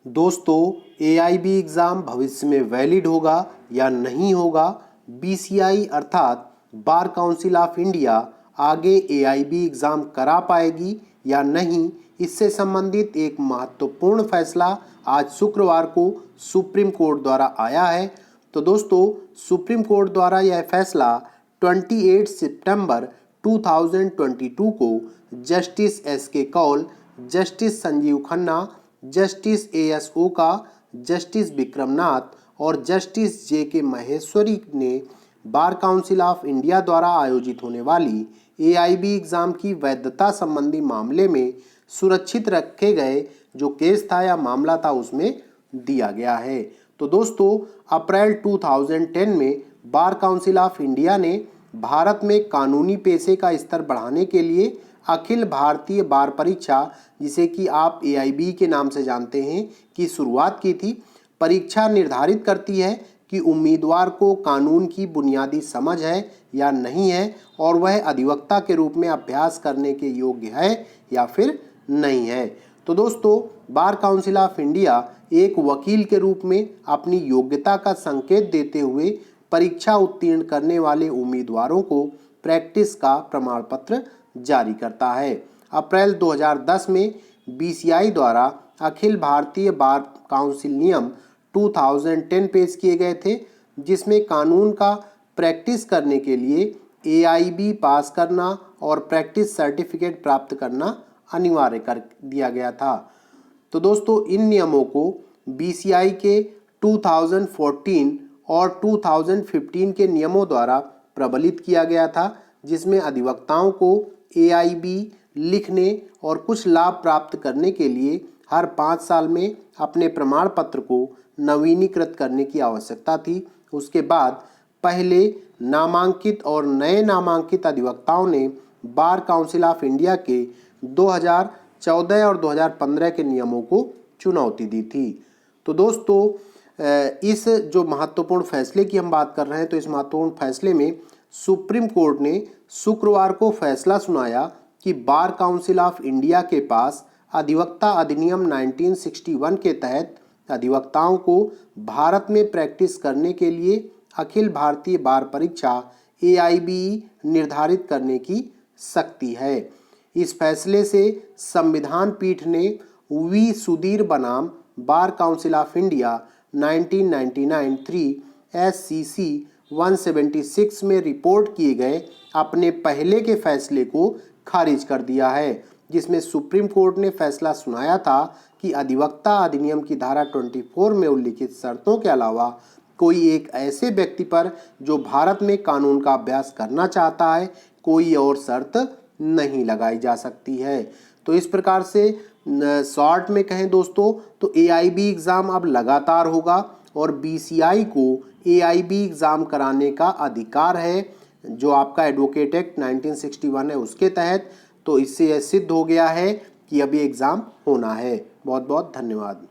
दोस्तों, AIB exam भविष्य में वैलिड होगा या नहीं होगा? बीसीआई अर्थात बार काउंसिल ऑफ इंडिया आगे एआईबी एग्ज़ाम करा पाएगी या नहीं, इससे संबंधित एक महत्वपूर्ण फैसला आज शुक्रवार को सुप्रीम कोर्ट द्वारा आया है। तो दोस्तों, सुप्रीम कोर्ट द्वारा यह फैसला 28 सितंबर 2022 को justice S K Kaul, justice Sanjiv Khanna, justice AS Oka, justice Vikramnath और जस्टिस जे के महेश्वरी ने बार काउंसिल ऑफ इंडिया द्वारा आयोजित होने वाली एआईबी एग्ज़ाम की वैधता संबंधी मामले में सुरक्षित रखे गए जो केस था या मामला था उसमें दिया गया है। तो दोस्तों, अप्रैल 2010 में बार काउंसिल ऑफ इंडिया ने भारत में कानूनी पेशे का स्तर बढ़ाने के लिए अखिल भारतीय बार परीक्षा, जिसे कि आप एआईबी के नाम से जानते हैं, की शुरुआत की थी। परीक्षा निर्धारित करती है कि उम्मीदवार को कानून की बुनियादी समझ है या नहीं है और वह अधिवक्ता के रूप में अभ्यास करने के योग्य है या फिर नहीं है। तो दोस्तों, बार काउंसिल ऑफ इंडिया एक वकील के रूप में अपनी योग्यता का संकेत देते हुए परीक्षा उत्तीर्ण करने वाले उम्मीदवारों को प्रैक्टिस का प्रमाण पत्र जारी करता है। अप्रैल 2010 में बीसीआई द्वारा अखिल भारतीय बार काउंसिल नियम 2010 पेश किए गए थे, जिसमें कानून का प्रैक्टिस करने के लिए एआईबी पास करना और प्रैक्टिस सर्टिफिकेट प्राप्त करना अनिवार्य कर दिया गया था। तो दोस्तों, इन नियमों को बीसीआई के 2014 और 2015 के नियमों द्वारा प्रबलित किया गया था, जिसमें अधिवक्ताओं को एआईबी लिखने और कुछ लाभ प्राप्त करने के लिए हर 5 साल में अपने प्रमाण पत्र को नवीनीकृत करने की आवश्यकता थी। उसके बाद पहले नामांकित और नए नामांकित अधिवक्ताओं ने बार काउंसिल ऑफ इंडिया के 2014 और 2015 के नियमों को चुनौती दी थी। तो दोस्तों, इस जो महत्वपूर्ण फैसले की हम बात कर रहे हैं, तो इस महत्वपूर्ण फैसले में सुप्रीम कोर्ट ने शुक्रवार को फैसला सुनाया कि बार काउंसिल ऑफ इंडिया के पास अधिवक्ता अधिनियम 1961 के तहत अधिवक्ताओं को भारत में प्रैक्टिस करने के लिए अखिल भारतीय बार परीक्षा एआईबी निर्धारित करने की शक्ति है। इस फैसले से संविधान पीठ ने वी सुधीर बनाम bar council of India 1999 SCC 176 में रिपोर्ट किए गए अपने पहले के फैसले को खारिज कर दिया है, जिसमें सुप्रीम कोर्ट ने फैसला सुनाया था कि अधिवक्ता अधिनियम की धारा 24 में उल्लिखित शर्तों के अलावा कोई एक ऐसे व्यक्ति पर जो भारत में कानून का अभ्यास करना चाहता है, कोई और शर्त नहीं लगाई जा सकती है। तो इस प्रकार से शॉर्ट में कहें दोस्तों, तो एआईबी एग्ज़ाम अब लगातार होगा और बीसीआई को एआईबी एग्ज़ाम कराने का अधिकार है, जो आपका एडवोकेट एक्ट 1961 है उसके तहत। तो इससे यह सिद्ध हो गया है कि अभी एग्ज़ाम होना है। बहुत बहुत धन्यवाद।